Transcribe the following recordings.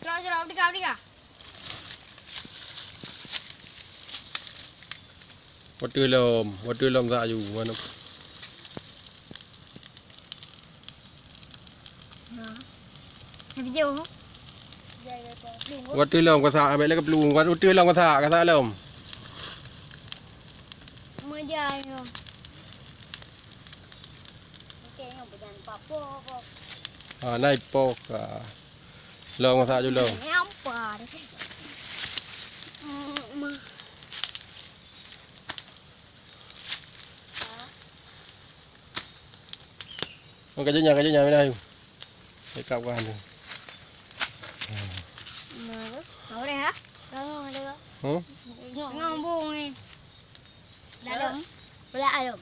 Jerau tiga. Water lom tak ju mana. Lebih jauh. Water lom kau tak ambil lagi pelung. Water lom kau tak lom. Mejai tu. Okey, yang berjalan papo. Naik pok. Lom kau tak ju lom. Nampak. Kajunya mana tu? Dekat kan tu. Tahu dah ha? Tahu dah. Ngambung ni. Dalam. Belah dalam.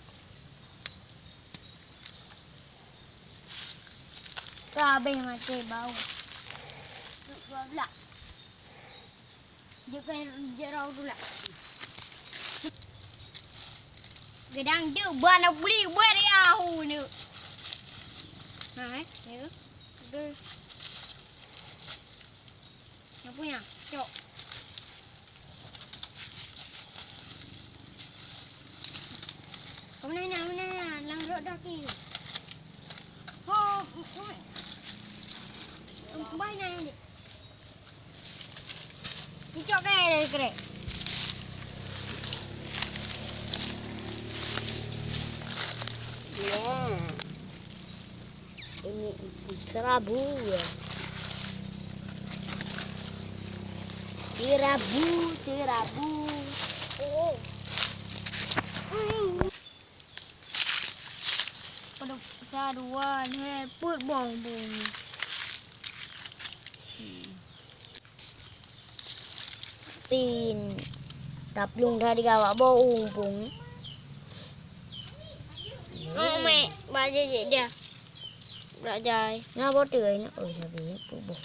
Habis mati bau. Belah. Jaga jerau dulu lah. Gedang dia buat nak beli buat dia ni. Hai, ni tu. Yang punya, cok. Mana, langrok dah ki. Oh, banyak ni. Cicok ke kerek. Ini kerabu ya. Tirabu. Oh. Pada saruan put bong. Tin. Taplung dah digawak bau bong. Mek, baca je dia. Berat jai. Ngapa tu ni? Oh, sabi. Bubuh.